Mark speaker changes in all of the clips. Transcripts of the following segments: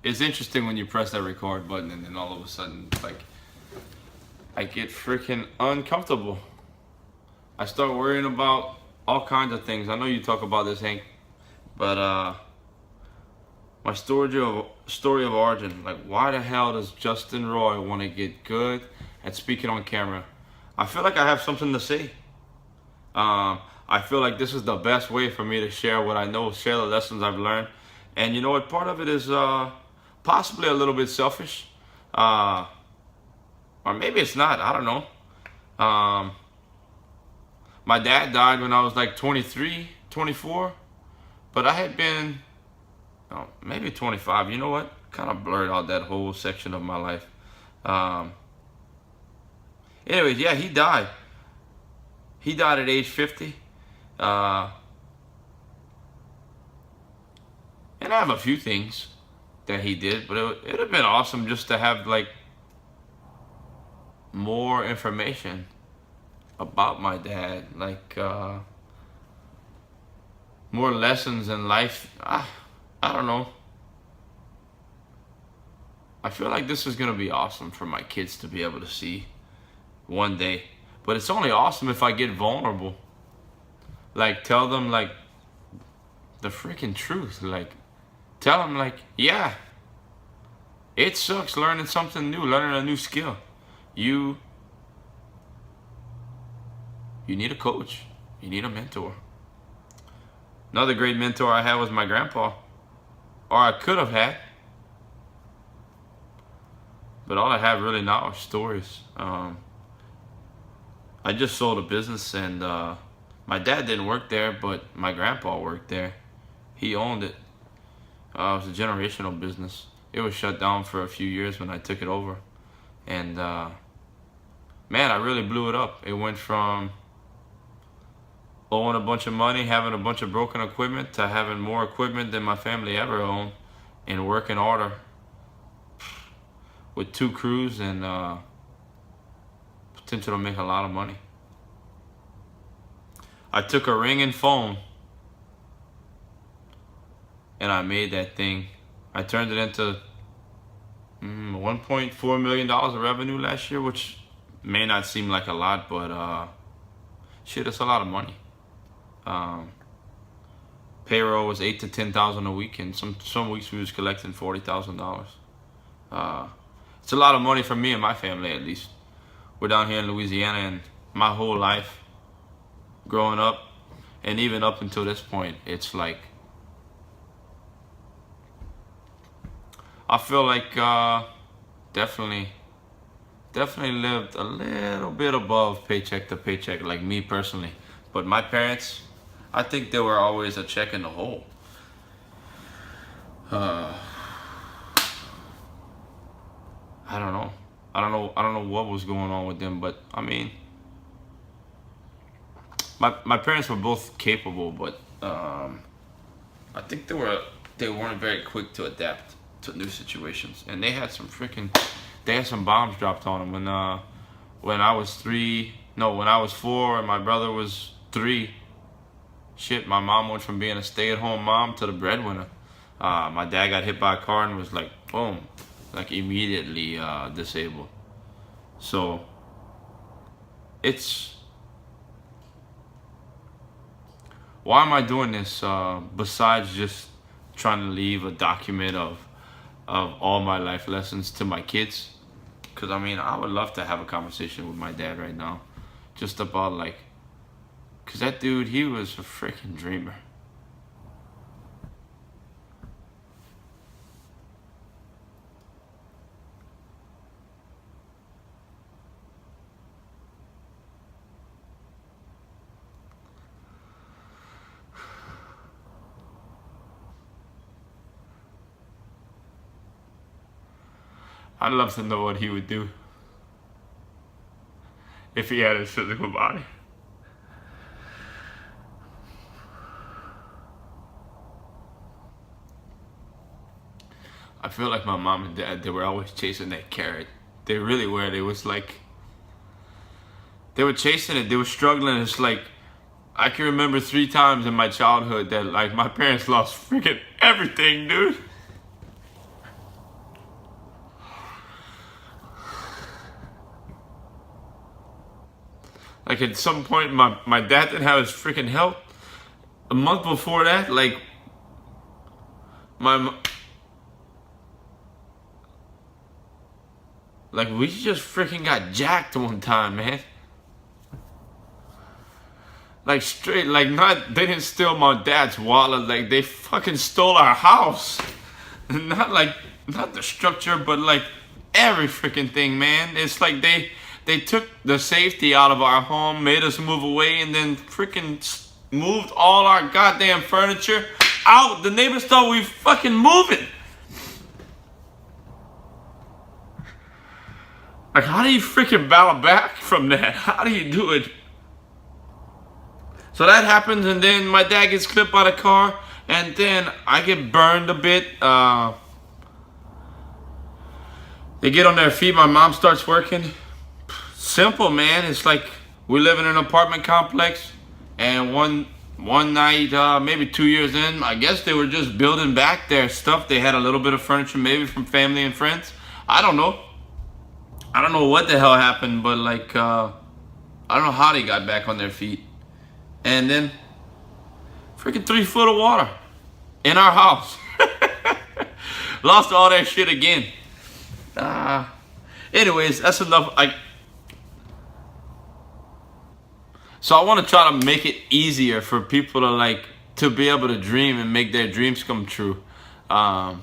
Speaker 1: it's interesting when you press that record button and then all of a sudden, like, I get freaking uncomfortable. I start worrying about all kinds of things. I know you talk about this, Hank, but my story of origin. Like, why the hell does Justin Roy want to get good at speaking on camera? I feel like I have something to say. I feel like this is the best way for me to share what I know, share the lessons I've learned. And you know what? Part of it is possibly a little bit selfish. Or maybe it's not. I don't know. My dad died when I was like 23, 24. But I had been, maybe 25. You know what? Kind of blurred out that whole section of my life. Anyways, yeah, he died. He died at age 50. And I have a few things that he did, but it would have been awesome just to have like more information about my dad, like more lessons in life. I don't know. I feel like this is gonna be awesome for my kids to be able to see one day. But it's only awesome if I get vulnerable. Like, tell them like the freaking truth. Like, tell them like, yeah, it sucks learning something new, learning a new skill. You need a coach. You need a mentor. Another great mentor I had was my grandpa. Or I could have had. But all I have really now are stories. I just sold a business, and my dad didn't work there, but my grandpa worked there. He owned it. It was a generational business. It was shut down for a few years when I took it over. And man, I really blew it up. It went from owing a bunch of money, having a bunch of broken equipment, to having more equipment than my family ever owned, in working order with 2 crews and potential to make a lot of money. I took a ring and phone and I made that thing. I turned it into $1.4 million of revenue last year, which may not seem like a lot, but shit, it's a lot of money. Payroll was $8,000 to $10,000 a week, and some weeks we was collecting $40,000. It's a lot of money for me and my family, at least. We're down here in Louisiana, and my whole life, growing up, and even up until this point, it's like, I feel like definitely lived a little bit above paycheck to paycheck, like me personally. But my parents, I think they were always a check in the hole. I don't know. I don't know what was going on with them, but I mean, my parents were both capable, but I think they weren't very quick to adapt to new situations, and they had some bombs dropped on them when I was 4 and my brother was 3. Shit, my mom went from being a stay-at-home mom to the breadwinner. My dad got hit by a car and was like, boom, like immediately disabled. So why am I doing this besides just trying to leave a document of all my life lessons to my kids? Because I mean, I would love to have a conversation with my dad right now, just about like, because that dude, he was a freaking dreamer. I'd love to know what he would do if he had his physical body. I feel like my mom and dad, they were always chasing that carrot. They really were. They was like, they were chasing it. They were struggling. It's like, I can remember 3 times in my childhood that like my parents lost freaking everything, dude. Like at some point, my dad didn't have his freaking health. A month before that, like my like we just freaking got jacked one time, man. Like straight, like not they didn't steal my dad's wallet, like they fucking stole our house. Not the structure, but like every freaking thing, man. It's like they took the safety out of our home, made us move away, and then freaking moved all our goddamn furniture out. The neighbors thought we fucking moving. Like, how do you freaking battle back from that? How do you do it? So that happens, and then my dad gets clipped by the car, and then I get burned a bit. They get on their feet. My mom starts working. Simple, man. It's like we live in an apartment complex, and one night, maybe 2 years in, I guess they were just building back their stuff. They had a little bit of furniture, maybe from family and friends. I don't know. I don't know what the hell happened, but like, I don't know how they got back on their feet. And then, freaking 3 foot of water in our house. Lost all that shit again. Anyways, that's enough. So I want to try to make it easier for people to be able to dream and make their dreams come true. And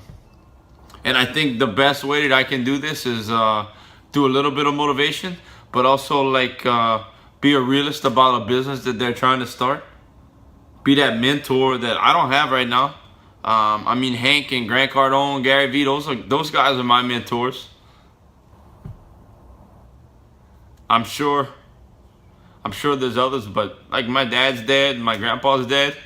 Speaker 1: I think the best way that I can do this is do a little bit of motivation, but also be a realist about a business that they're trying to start. Be that mentor that I don't have right now. I mean, Hank and Grant Cardone, Gary Vee, those guys are my mentors. I'm sure there's others, but like my dad's dead, my grandpa's dead.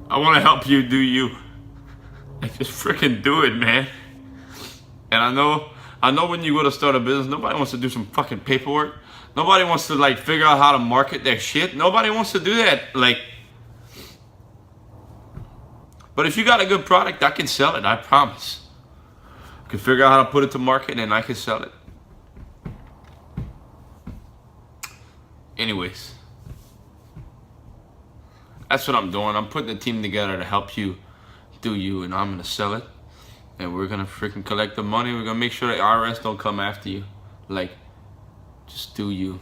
Speaker 1: I want to help you do you. Like, just freaking do it, man. And I know when you go to start a business, nobody wants to do some fucking paperwork. Nobody wants to figure out how to market their shit. Nobody wants to do that. But if you got a good product, I can sell it, I promise. I can figure out how to put it to market and I can sell it. Anyways, that's what I'm doing. I'm putting a team together to help you do you, and I'm gonna sell it. And we're gonna freaking collect the money. We're gonna make sure the IRS don't come after you. Just do you.